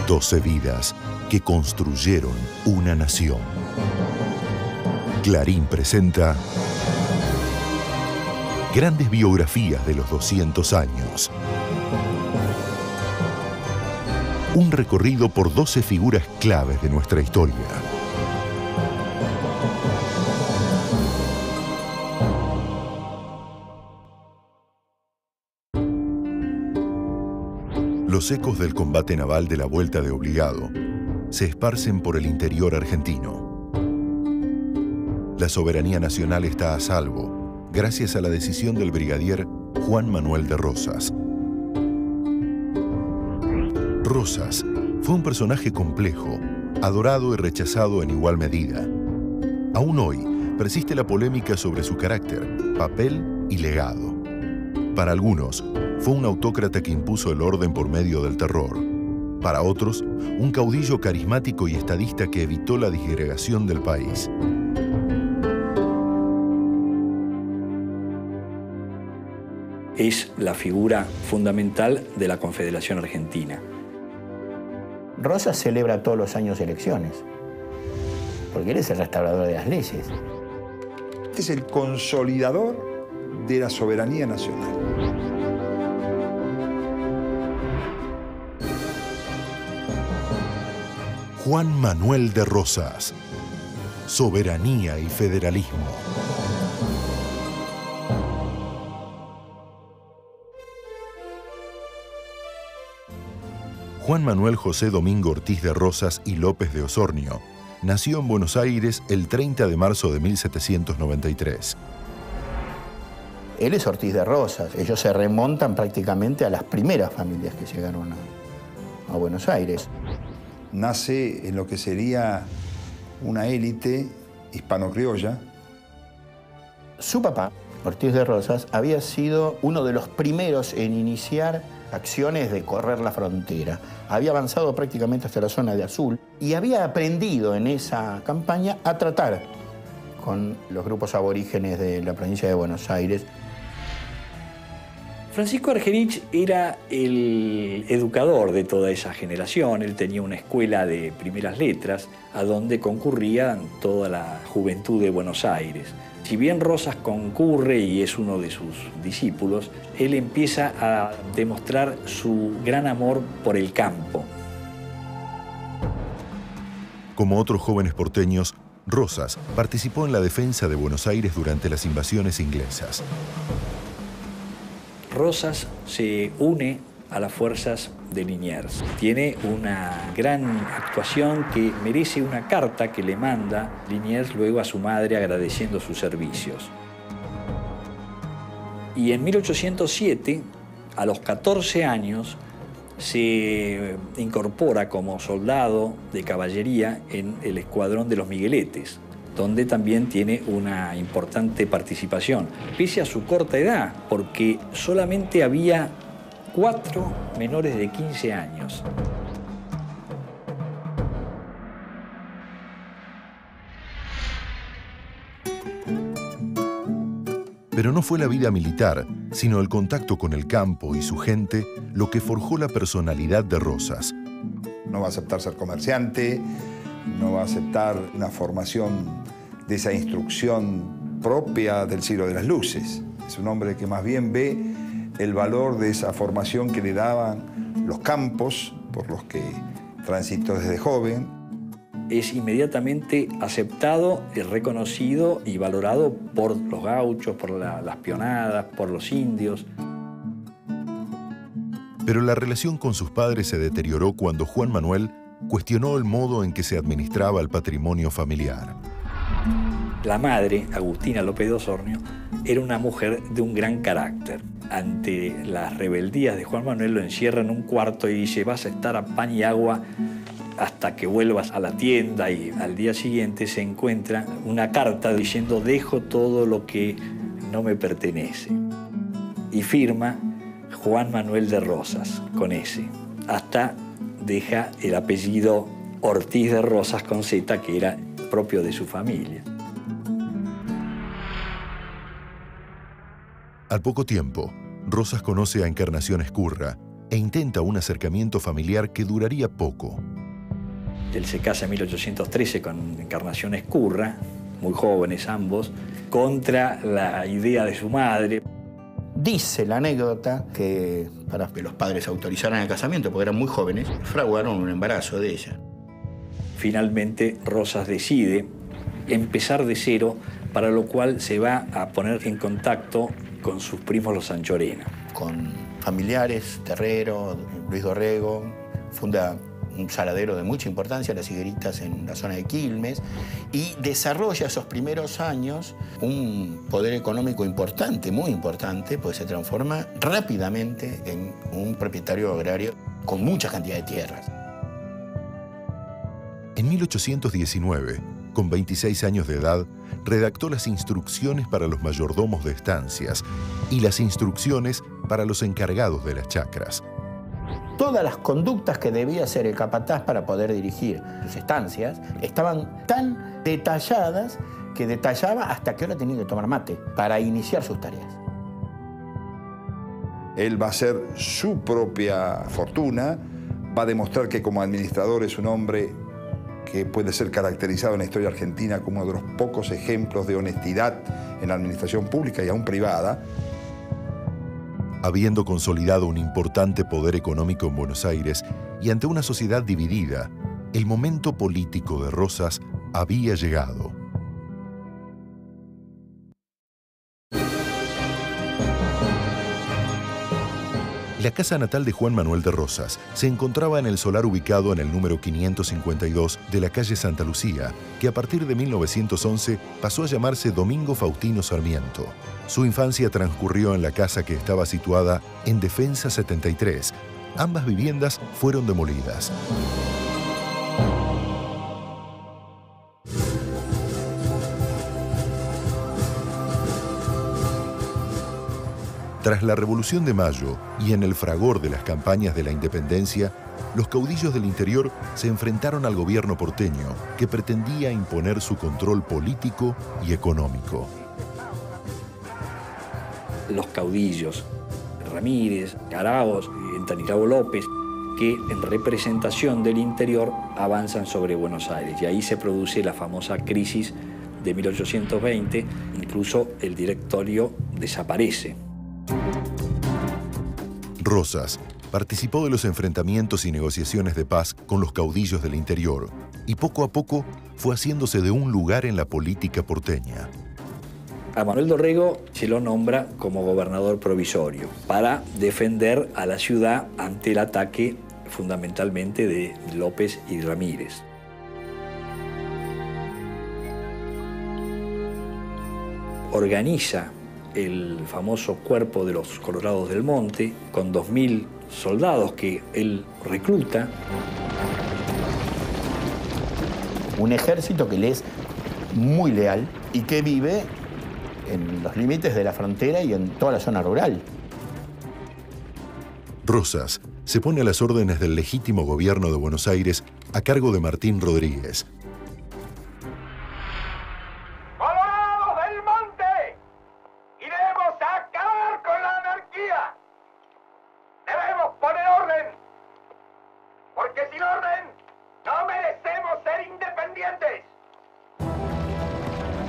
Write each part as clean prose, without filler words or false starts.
12 vidas que construyeron una nación. Clarín presenta grandes biografías de los 200 años. Un recorrido por 12 figuras claves de nuestra historia. Los ecos del combate naval de la Vuelta de Obligado se esparcen por el interior argentino. La soberanía nacional está a salvo gracias a la decisión del brigadier Juan Manuel de Rosas. Rosas fue un personaje complejo, adorado y rechazado en igual medida. Aún hoy persiste la polémica sobre su carácter, papel y legado. Para algunos, fue un autócrata que impuso el orden por medio del terror. Para otros, un caudillo carismático y estadista que evitó la disgregación del país. Es la figura fundamental de la Confederación Argentina. Rosas celebra todos los años elecciones, porque él es el restaurador de las leyes. Este es el consolidador de la soberanía nacional. Juan Manuel de Rosas. Soberanía y federalismo. Juan Manuel José Domingo Ortiz de Rosas y López de Osornio nació en Buenos Aires el 30 de marzo de 1793. Él es Ortiz de Rosas. Ellos se remontan prácticamente a las primeras familias que llegaron a Buenos Aires. Nace en lo que sería una élite hispano-criolla. Su papá, Ortiz de Rosas, había sido uno de los primeros en iniciar acciones de correr la frontera. Había avanzado prácticamente hasta la zona de Azul y había aprendido en esa campaña a tratar con los grupos aborígenes de la provincia de Buenos Aires. Francisco Argerich era el educador de toda esa generación. Él tenía una escuela de primeras letras a donde concurrían toda la juventud de Buenos Aires. Si bien Rosas concurre y es uno de sus discípulos, él empieza a demostrar su gran amor por el campo. Como otros jóvenes porteños, Rosas participó en la defensa de Buenos Aires durante las invasiones inglesas. Rosas se une a las fuerzas de Liniers. Tiene una gran actuación que merece una carta que le manda Liniers luego a su madre agradeciendo sus servicios. Y en 1807, a los 14 años, se incorpora como soldado de caballería en el escuadrón de los Migueletes, donde también tiene una importante participación, pese a su corta edad, porque solamente había 4 menores de 15 años. Pero no fue la vida militar, sino el contacto con el campo y su gente lo que forjó la personalidad de Rosas. No va a aceptar ser comerciante, no va a aceptar una formación de esa instrucción propia del siglo de las luces. Es un hombre que más bien ve el valor de esa formación que le daban los campos por los que transitó desde joven. Es inmediatamente aceptado, reconocido y valorado por los gauchos, por las peonadas, por los indios. Pero la relación con sus padres se deterioró cuando Juan Manuel cuestionó el modo en que se administraba el patrimonio familiar. La madre, Agustina López de Osornio, era una mujer de un gran carácter. Ante las rebeldías de Juan Manuel lo encierra en un cuarto y dice: vas a estar a pan y agua hasta que vuelvas a la tienda. Y al día siguiente se encuentra una carta diciendo: dejo todo lo que no me pertenece. Y firma Juan Manuel de Rosas, con S. Hasta deja el apellido Ortiz de Rosas con Z, que era propio de su familia. Al poco tiempo, Rosas conoce a Encarnación Ezcurra, e intenta un acercamiento familiar que duraría poco. Él se casa en 1813 con Encarnación Ezcurra, muy jóvenes ambos, contra la idea de su madre. Dice la anécdota que para que los padres autorizaran el casamiento, porque eran muy jóvenes, fraguaron un embarazo de ella. Finalmente, Rosas decide empezar de cero, para lo cual se va a poner en contacto con sus primos los Anchorena. Con familiares, Terrero, Luis Dorrego, funda un saladero de mucha importancia, Las Higueritas, en la zona de Quilmes, y desarrolla esos primeros años un poder económico importante, muy importante, pues se transforma rápidamente en un propietario agrario con mucha cantidad de tierras. En 1819, con 26 años de edad, redactó las instrucciones para los mayordomos de estancias y las instrucciones para los encargados de las chacras. Todas las conductas que debía hacer el capataz para poder dirigir sus estancias estaban tan detalladas que detallaba hasta qué hora tenía que tomar mate para iniciar sus tareas. Él va a hacer su propia fortuna, va a demostrar que como administrador es un hombre que puede ser caracterizado en la historia argentina como uno de los pocos ejemplos de honestidad en la administración pública y aún privada. Habiendo consolidado un importante poder económico en Buenos Aires y ante una sociedad dividida, el momento político de Rosas había llegado. La casa natal de Juan Manuel de Rosas se encontraba en el solar ubicado en el número 552 de la calle Santa Lucía, que a partir de 1911 pasó a llamarse Domingo Faustino Sarmiento. Su infancia transcurrió en la casa que estaba situada en Defensa 73. Ambas viviendas fueron demolidas. Tras la Revolución de Mayo y en el fragor de las campañas de la independencia, los caudillos del interior se enfrentaron al gobierno porteño, que pretendía imponer su control político y económico. Los caudillos, Ramírez, Araos, Estanislao López, que en representación del interior avanzan sobre Buenos Aires. Y ahí se produce la famosa crisis de 1820, incluso el directorio desaparece. Rosas participó de los enfrentamientos y negociaciones de paz con los caudillos del interior y poco a poco fue haciéndose de un lugar en la política porteña. A Manuel Dorrego se lo nombra como gobernador provisorio para defender a la ciudad ante el ataque fundamentalmente de López y Ramírez. Organiza el famoso Cuerpo de los Colorados del Monte, con 2000 soldados que él recluta. Un ejército que le es muy leal y que vive en los límites de la frontera y en toda la zona rural. Rosas se pone a las órdenes del legítimo gobierno de Buenos Aires a cargo de Martín Rodríguez.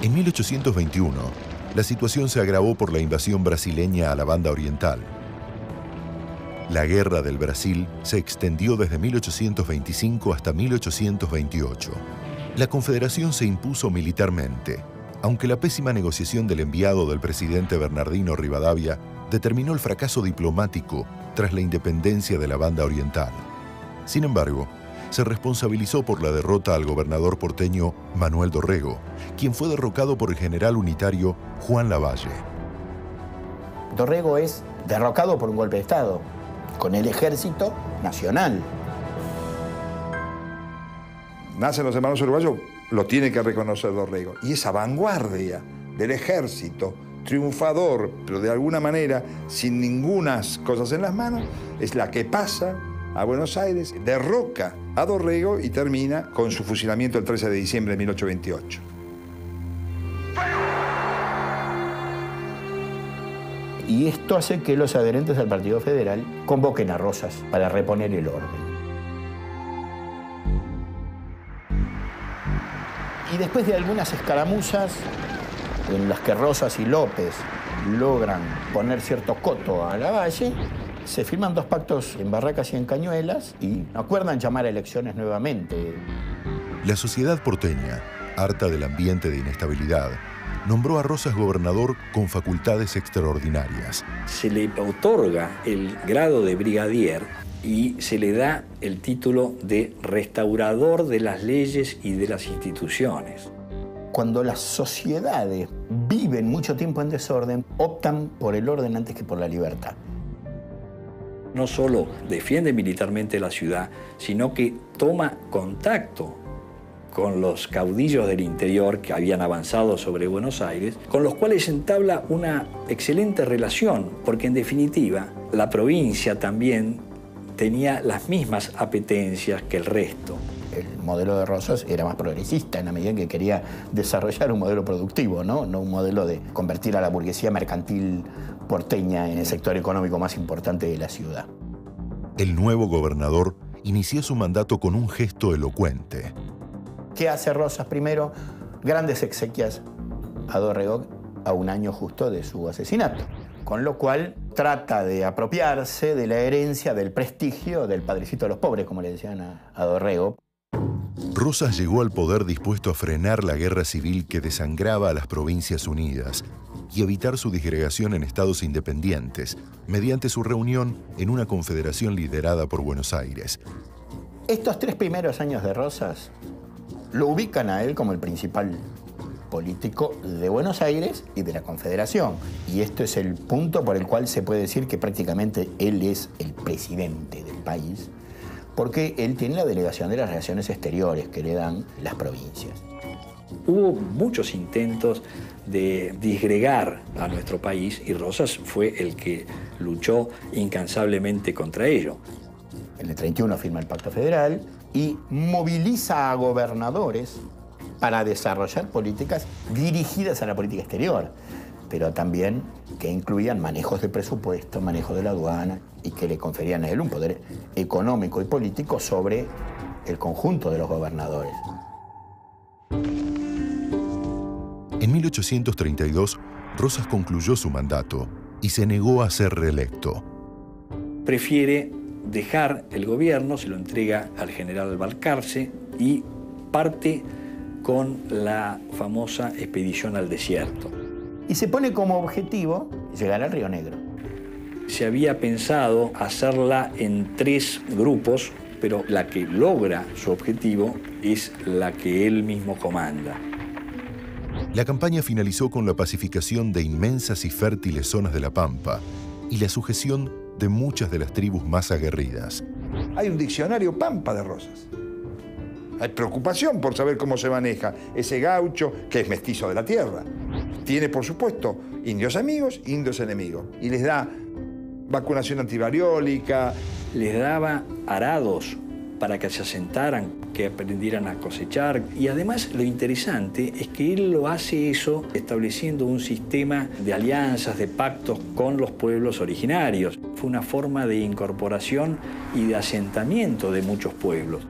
En 1821, la situación se agravó por la invasión brasileña a la Banda Oriental. La Guerra del Brasil se extendió desde 1825 hasta 1828. La Confederación se impuso militarmente, aunque la pésima negociación del enviado del presidente Bernardino Rivadavia determinó el fracaso diplomático tras la independencia de la Banda Oriental. Sin embargo, se responsabilizó por la derrota al gobernador porteño Manuel Dorrego, quien fue derrocado por el general unitario Juan Lavalle. Dorrego es derrocado por un golpe de Estado, con el Ejército Nacional. Nacen los hermanos uruguayos, lo tiene que reconocer Dorrego. Y esa vanguardia del ejército, triunfador, pero de alguna manera sin ningunas cosas en las manos, es la que pasa a Buenos Aires, derroca a Dorrego y termina con su fusilamiento el 13 de diciembre de 1828. Y esto hace que los adherentes al Partido Federal convoquen a Rosas para reponer el orden. Y después de algunas escaramuzas en las que Rosas y López logran poner cierto coto a Lavalle, se firman 2 pactos en Barracas y en Cañuelas y acuerdan llamar a elecciones nuevamente. La sociedad porteña, harta del ambiente de inestabilidad, nombró a Rosas gobernador con facultades extraordinarias. Se le otorga el grado de brigadier y se le da el título de restaurador de las leyes y de las instituciones. Cuando las sociedades viven mucho tiempo en desorden, optan por el orden antes que por la libertad. No solo defiende militarmente la ciudad, sino que toma contacto con los caudillos del interior que habían avanzado sobre Buenos Aires, con los cuales entabla una excelente relación, porque en definitiva la provincia también tenía las mismas apetencias que el resto. El modelo de Rosas era más progresista en la medida en que quería desarrollar un modelo productivo, no un modelo de convertir a la burguesía mercantil porteña en el sector económico más importante de la ciudad. El nuevo gobernador inició su mandato con un gesto elocuente. ¿Qué hace Rosas primero? Grandes exequias a Dorrego a un año justo de su asesinato. Con lo cual trata de apropiarse de la herencia, del prestigio del padrecito de los pobres, como le decían a Dorrego. Rosas llegó al poder dispuesto a frenar la guerra civil que desangraba a las Provincias Unidas y evitar su disgregación en estados independientes, mediante su reunión en una confederación liderada por Buenos Aires. Estos 3 primeros años de Rosas lo ubican a él como el principal político de Buenos Aires y de la Confederación. Y esto es el punto por el cual se puede decir que prácticamente él es el presidente del país, porque él tiene la delegación de las relaciones exteriores que le dan las provincias. Hubo muchos intentos de disgregar a nuestro país y Rosas fue el que luchó incansablemente contra ello. En el 31 firma el Pacto Federal y moviliza a gobernadores para desarrollar políticas dirigidas a la política exterior, pero también que incluían manejos de presupuesto, manejo de la aduana y que le conferían a él un poder económico y político sobre el conjunto de los gobernadores. En 1832, Rosas concluyó su mandato y se negó a ser reelecto. Prefiere dejar el gobierno, se lo entrega al general Balcarce y parte con la famosa expedición al desierto. Y se pone como objetivo llegar al Río Negro. Se había pensado hacerla en 3 grupos, pero la que logra su objetivo es la que él mismo comanda. La campaña finalizó con la pacificación de inmensas y fértiles zonas de la Pampa y la sujeción de muchas de las tribus más aguerridas. Hay un diccionario Pampa de Rosas. Hay preocupación por saber cómo se maneja ese gaucho que es mestizo de la tierra. Tiene, por supuesto, indios amigos, indios enemigos. Y les da vacunación antivariólica. Les daba arados para que se asentaran, que aprendieran a cosechar. Y además lo interesante es que él lo hace eso estableciendo un sistema de alianzas, de pactos con los pueblos originarios. Fue una forma de incorporación y de asentamiento de muchos pueblos.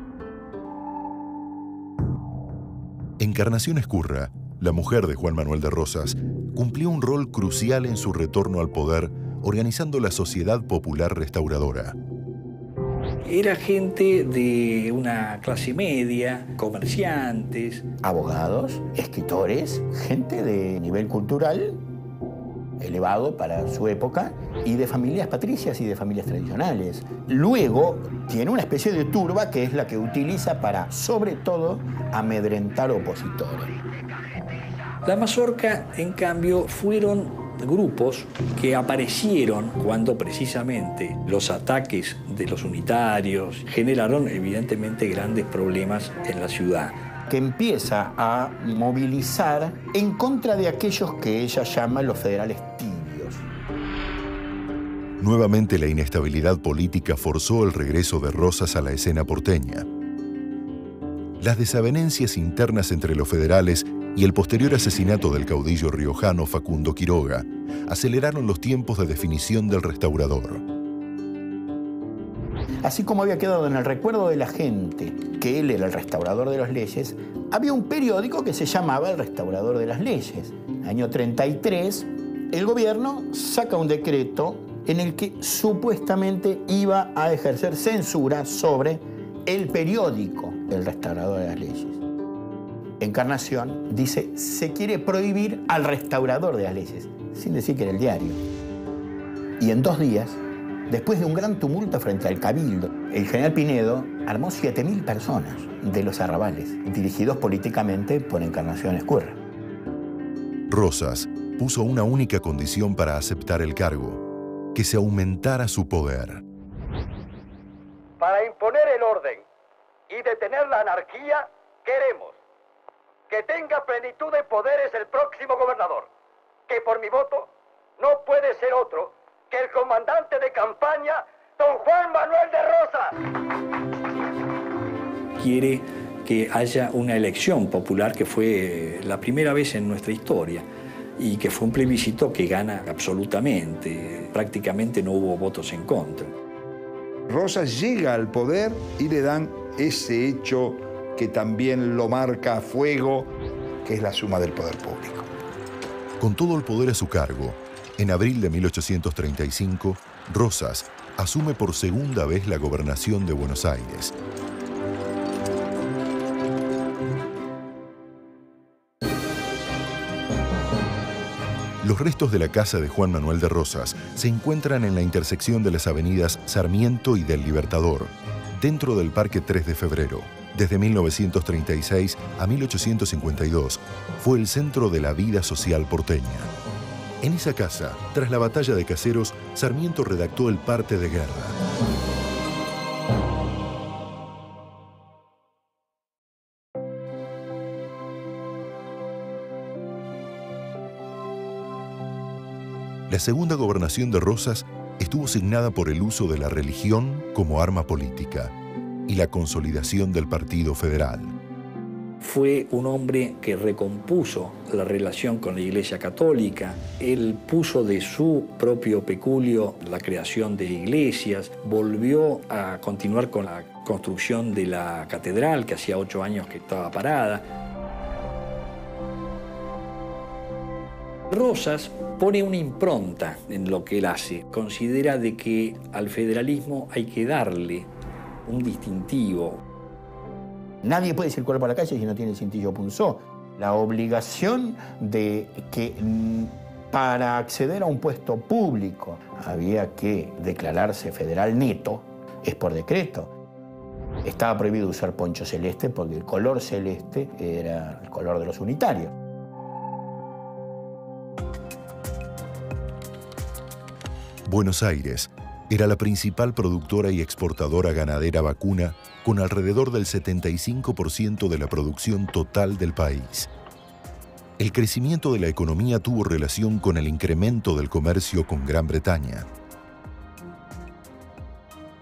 Encarnación Ezcurra, la mujer de Juan Manuel de Rosas, cumplió un rol crucial en su retorno al poder, organizando la Sociedad Popular Restauradora. Era gente de una clase media, comerciantes, abogados, escritores, gente de nivel cultural elevado para su época y de familias patricias y de familias tradicionales. Luego tiene una especie de turba que es la que utiliza para, sobre todo, amedrentar opositores. La mazorca, en cambio, fueron grupos que aparecieron cuando precisamente los ataques de los unitarios generaron evidentemente grandes problemas en la ciudad. Que empieza a movilizar en contra de aquellos que ella llama los federales tibios. Nuevamente la inestabilidad política forzó el regreso de Rosas a la escena porteña. Las desavenencias internas entre los federales y el posterior asesinato del caudillo riojano Facundo Quiroga aceleraron los tiempos de definición del restaurador. Así como había quedado en el recuerdo de la gente que él era el restaurador de las leyes, había un periódico que se llamaba El Restaurador de las Leyes. En el año 33, el gobierno saca un decreto en el que supuestamente iba a ejercer censura sobre el periódico El Restaurador de las Leyes. Encarnación dice, se quiere prohibir al restaurador de las leyes, sin decir que era el diario. Y en 2 días, después de un gran tumulto frente al Cabildo, el general Pinedo armó 7.000 personas de los arrabales, dirigidos políticamente por Encarnación Ezcurra. Rosas puso una única condición para aceptar el cargo, que se aumentara su poder. Para imponer el orden y detener la anarquía, queremos que tenga plenitud de poderes el próximo gobernador, que por mi voto no puede ser otro que el comandante de campaña, don Juan Manuel de Rosas. Quiere que haya una elección popular, que fue la primera vez en nuestra historia, y que fue un plebiscito que gana absolutamente. Prácticamente no hubo votos en contra. Rosas llega al poder y le dan ese hecho que también lo marca a fuego, que es la suma del poder público. Con todo el poder a su cargo, en abril de 1835, Rosas asume por segunda vez la gobernación de Buenos Aires. Los restos de la casa de Juan Manuel de Rosas se encuentran en la intersección de las avenidas Sarmiento y del Libertador, dentro del Parque 3 de Febrero. Desde 1936 a 1852 fue el centro de la vida social porteña. En esa casa, tras la batalla de Caseros, Sarmiento redactó el parte de guerra. La segunda gobernación de Rosas estuvo signada por el uso de la religión como arma política y la consolidación del Partido Federal. Fue un hombre que recompuso la relación con la Iglesia Católica. Él puso de su propio peculio la creación de iglesias, volvió a continuar con la construcción de la catedral, que hacía 8 años que estaba parada. Rosas pone una impronta en lo que él hace. Considera de que al federalismo hay que darle un distintivo. Nadie puede circular por la calle si no tiene el cintillo punzó. La obligación de que para acceder a un puesto público había que declararse federal neto es por decreto. Estaba prohibido usar poncho celeste porque el color celeste era el color de los unitarios. Buenos Aires era la principal productora y exportadora ganadera vacuna, con alrededor del 75% de la producción total del país. El crecimiento de la economía tuvo relación con el incremento del comercio con Gran Bretaña.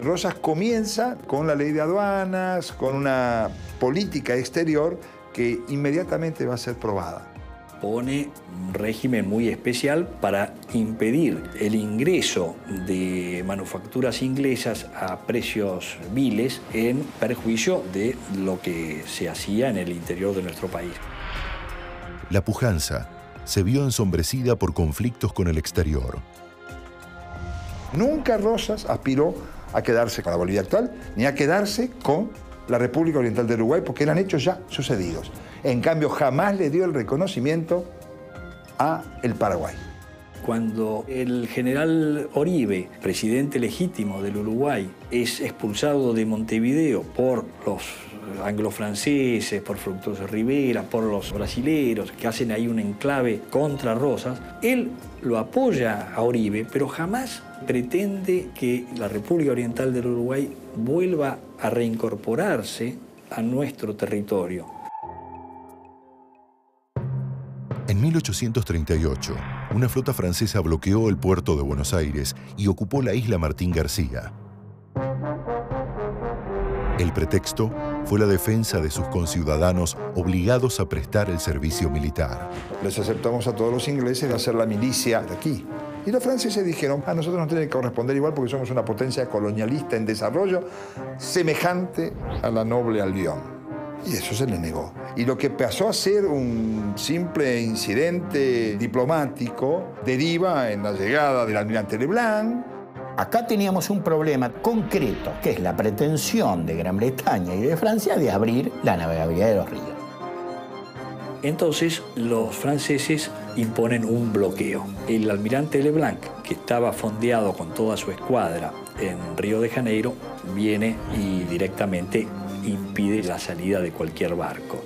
Rosas comienza con la ley de aduanas, con una política exterior que inmediatamente va a ser probada. Pone un régimen muy especial para impedir el ingreso de manufacturas inglesas a precios viles en perjuicio de lo que se hacía en el interior de nuestro país. La pujanza se vio ensombrecida por conflictos con el exterior. Nunca Rosas aspiró a quedarse con la Bolivia actual, ni a quedarse con la República Oriental del Uruguay, porque eran hechos ya sucedidos. En cambio, jamás le dio el reconocimiento a el Paraguay. Cuando el general Oribe, presidente legítimo del Uruguay, es expulsado de Montevideo por los anglo-franceses, por Fructuoso Rivera, por los brasileros, que hacen ahí un enclave contra Rosas, él lo apoya a Oribe, pero jamás pretende que la República Oriental del Uruguay vuelva a reincorporarse a nuestro territorio. En 1838, una flota francesa bloqueó el puerto de Buenos Aires y ocupó la isla Martín García. El pretexto fue la defensa de sus conciudadanos obligados a prestar el servicio militar. Les aceptamos a todos los ingleses de hacer la milicia de aquí. Y los franceses dijeron, a nosotros nos tiene que corresponder igual porque somos una potencia colonialista en desarrollo semejante a la noble Albión. Y eso se le negó. Y lo que pasó a ser un simple incidente diplomático deriva en la llegada del almirante Leblanc. Acá teníamos un problema concreto, que es la pretensión de Gran Bretaña y de Francia de abrir la navegabilidad de los ríos. Entonces los franceses imponen un bloqueo. El almirante Leblanc, que estaba fondeado con toda su escuadra en Río de Janeiro, viene y directamente impide la salida de cualquier barco.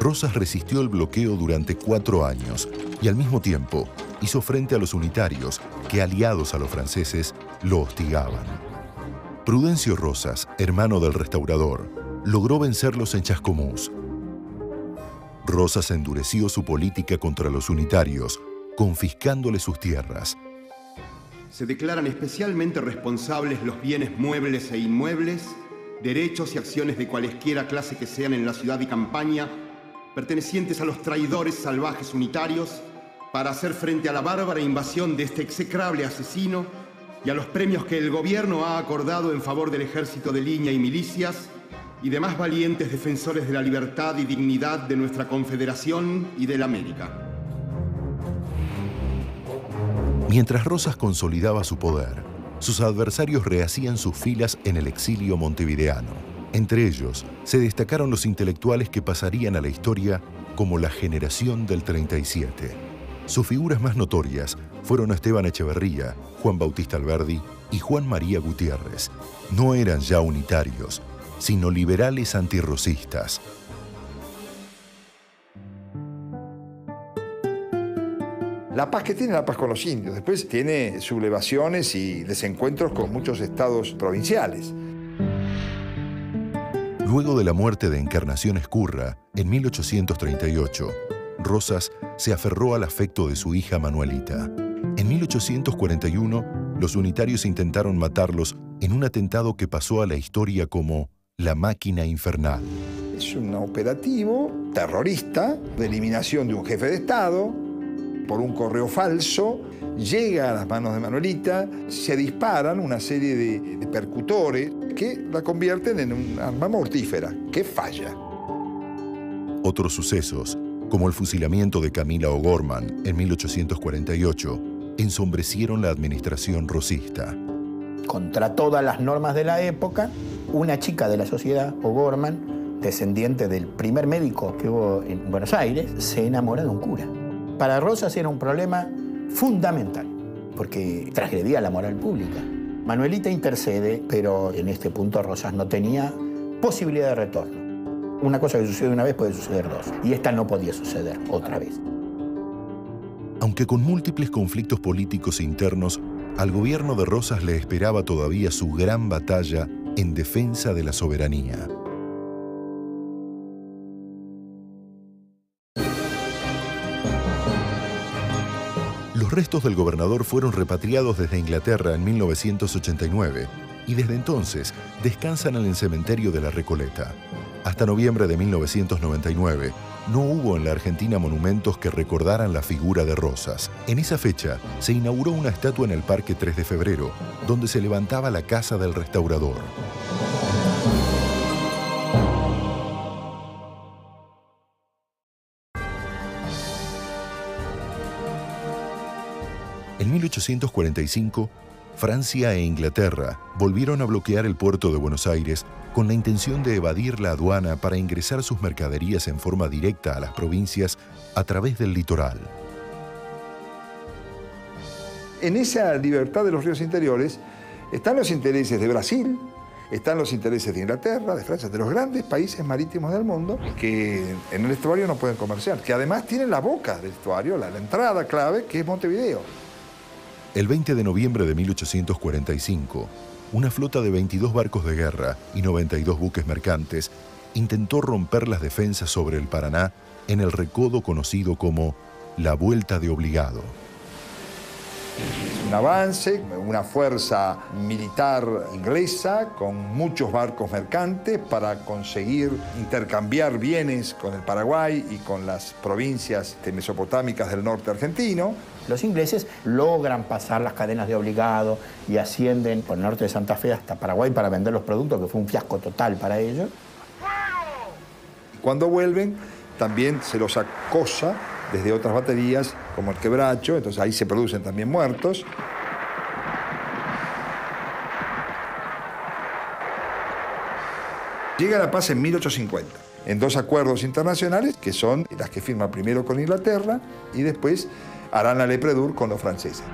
Rosas resistió el bloqueo durante 4 años y al mismo tiempo hizo frente a los unitarios que, aliados a los franceses, lo hostigaban. Prudencio Rosas, hermano del restaurador, logró vencerlos en Chascomús. Rosas endureció su política contra los unitarios, confiscándoles sus tierras. Se declaran especialmente responsables los bienes muebles e inmuebles, derechos y acciones de cualesquiera clase que sean en la ciudad y campaña, pertenecientes a los traidores salvajes unitarios, para hacer frente a la bárbara invasión de este execrable asesino y a los premios que el gobierno ha acordado en favor del ejército de línea y milicias y demás valientes defensores de la libertad y dignidad de nuestra Confederación y de la América. Mientras Rosas consolidaba su poder, sus adversarios rehacían sus filas en el exilio montevideano. Entre ellos, se destacaron los intelectuales que pasarían a la historia como la generación del 37. Sus figuras más notorias fueron Esteban Echeverría, Juan Bautista Alberdi y Juan María Gutiérrez. No eran ya unitarios, sino liberales antirrosistas. La paz que tiene, la paz con los indios. Después tiene sublevaciones y desencuentros con muchos estados provinciales. Luego de la muerte de Encarnación Ezcurra, en 1838, Rosas se aferró al afecto de su hija Manuelita. En 1841, los unitarios intentaron matarlos en un atentado que pasó a la historia como la Máquina Infernal. Es un operativo terrorista de eliminación de un jefe de Estado por un correo falso, llega a las manos de Manuelita, se disparan una serie de percutores que la convierten en un arma mortífera, que falla. Otros sucesos, como el fusilamiento de Camila O'Gorman en 1848, ensombrecieron la administración rosista. Contra todas las normas de la época, una chica de la sociedad, O'Gorman, descendiente del primer médico que hubo en Buenos Aires, se enamora de un cura. Para Rosas era un problema fundamental, porque transgredía la moral pública. Manuelita intercede, pero en este punto Rosas no tenía posibilidad de retorno. Una cosa que sucede una vez puede suceder 2, y esta no podía suceder otra vez. Aunque con múltiples conflictos políticos internos, al gobierno de Rosas le esperaba todavía su gran batalla en defensa de la soberanía. Los restos del gobernador fueron repatriados desde Inglaterra en 1989 y desde entonces descansan en el cementerio de la Recoleta. Hasta noviembre de 1999 no hubo en la Argentina monumentos que recordaran la figura de Rosas. En esa fecha se inauguró una estatua en el Parque 3 de Febrero, donde se levantaba la casa del restaurador. En 1845, Francia e Inglaterra volvieron a bloquear el puerto de Buenos Aires con la intención de evadir la aduana para ingresar sus mercaderías en forma directa a las provincias a través del litoral. En esa libertad de los ríos interiores están los intereses de Brasil, están los intereses de Inglaterra, de Francia, de los grandes países marítimos del mundo que en el estuario no pueden comerciar, que además tienen la boca del estuario, la entrada clave, que es Montevideo. El 20 de noviembre de 1845, una flota de 22 barcos de guerra y 92 buques mercantes intentó romper las defensas sobre el Paraná en el recodo conocido como la Vuelta de Obligado. Un avance, una fuerza militar inglesa con muchos barcos mercantes para conseguir intercambiar bienes con el Paraguay y con las provincias mesopotámicas del norte argentino. Los ingleses logran pasar las cadenas de obligado y ascienden por el norte de Santa Fe hasta Paraguay para vender los productos, que fue un fiasco total para ellos. Cuando vuelven, también se los acosa desde otras baterías, como el Quebracho, entonces ahí se producen también muertos. Llega la paz en 1850, en 2 acuerdos internacionales, que son las que firma primero con Inglaterra y después harán la Lepredur con los franceses.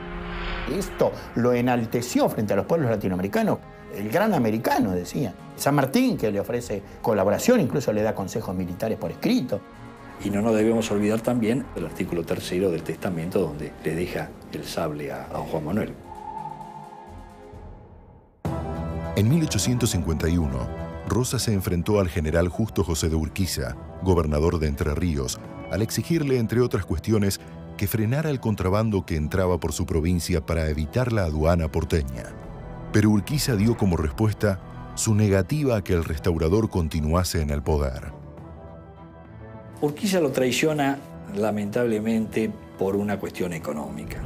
Esto lo enalteció frente a los pueblos latinoamericanos. El gran americano, decía. San Martín, que le ofrece colaboración, incluso le da consejos militares por escrito. Y no nos debemos olvidar también el artículo 3 del testamento, donde le deja el sable a don Juan Manuel. En 1851, Rosas se enfrentó al general Justo José de Urquiza, gobernador de Entre Ríos, al exigirle, entre otras cuestiones, que frenara el contrabando que entraba por su provincia para evitar la aduana porteña. Pero Urquiza dio como respuesta su negativa a que el restaurador continuase en el poder. Urquiza lo traiciona, lamentablemente, por una cuestión económica.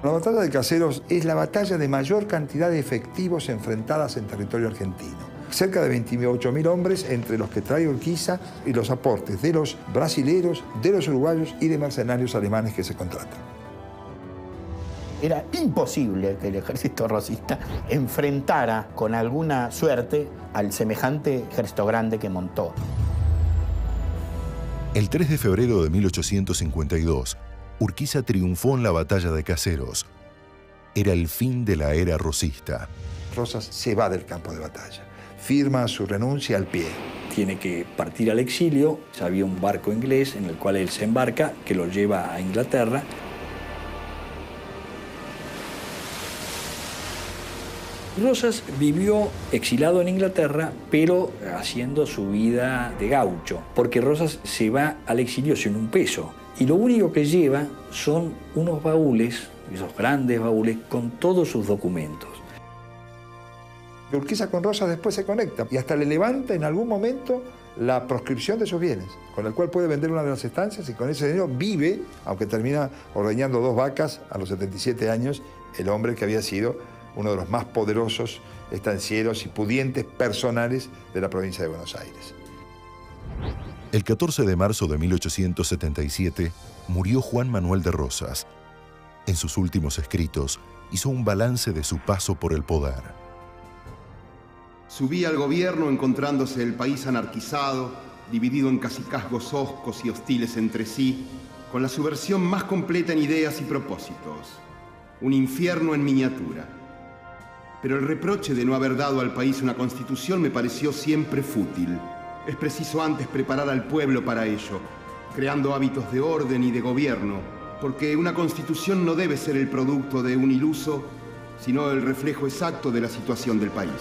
La batalla de Caseros es la batalla de mayor cantidad de efectivos enfrentadas en territorio argentino. Cerca de 28.000 hombres, entre los que trae Urquiza y los aportes de los brasileros, de los uruguayos y de mercenarios alemanes que se contratan. Era imposible que el ejército rosista enfrentara con alguna suerte al semejante ejército grande que montó. El 3 de febrero de 1852, Urquiza triunfó en la batalla de Caseros. Era el fin de la era rosista. Rosas se va del campo de batalla, firma su renuncia al pie. Tiene que partir al exilio. Había un barco inglés en el cual él se embarca, que lo lleva a Inglaterra. Rosas vivió exilado en Inglaterra, pero haciendo su vida de gaucho, porque Rosas se va al exilio sin un peso. Y lo único que lleva son unos baúles, esos grandes baúles, con todos sus documentos. Urquiza con Rosas después se conecta y hasta le levanta en algún momento la proscripción de sus bienes, con el cual puede vender una de las estancias y con ese dinero vive, aunque termina ordeñando 2 vacas a los 77 años, el hombre que había sido uno de los más poderosos estancieros y pudientes personales de la provincia de Buenos Aires. El 14 de marzo de 1877 murió Juan Manuel de Rosas. En sus últimos escritos hizo un balance de su paso por el poder. Subí al gobierno encontrándose el país anarquizado, dividido en cacicazgos hoscos y hostiles entre sí, con la subversión más completa en ideas y propósitos. Un infierno en miniatura. Pero el reproche de no haber dado al país una constitución me pareció siempre fútil. Es preciso antes preparar al pueblo para ello, creando hábitos de orden y de gobierno, porque una constitución no debe ser el producto de un iluso, sino el reflejo exacto de la situación del país.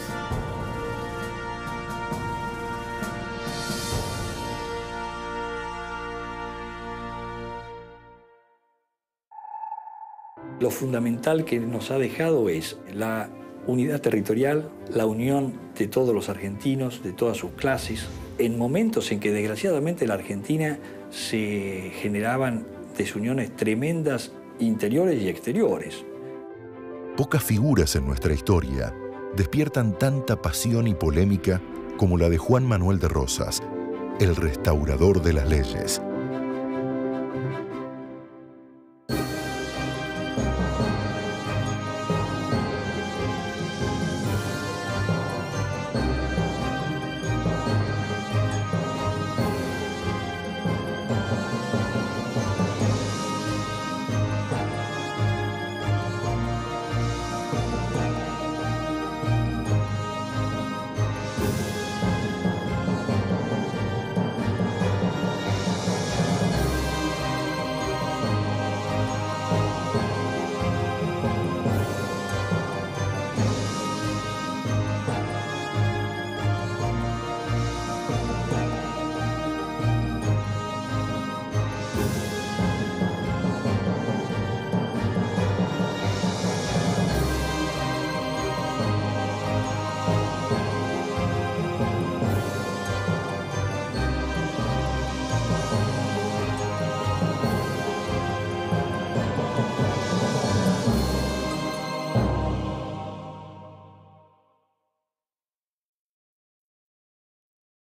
Lo fundamental que nos ha dejado es la unidad territorial, la unión de todos los argentinos, de todas sus clases, en momentos en que desgraciadamente la Argentina se generaban desuniones tremendas interiores y exteriores. Pocas figuras en nuestra historia despiertan tanta pasión y polémica como la de Juan Manuel de Rosas, el restaurador de las leyes.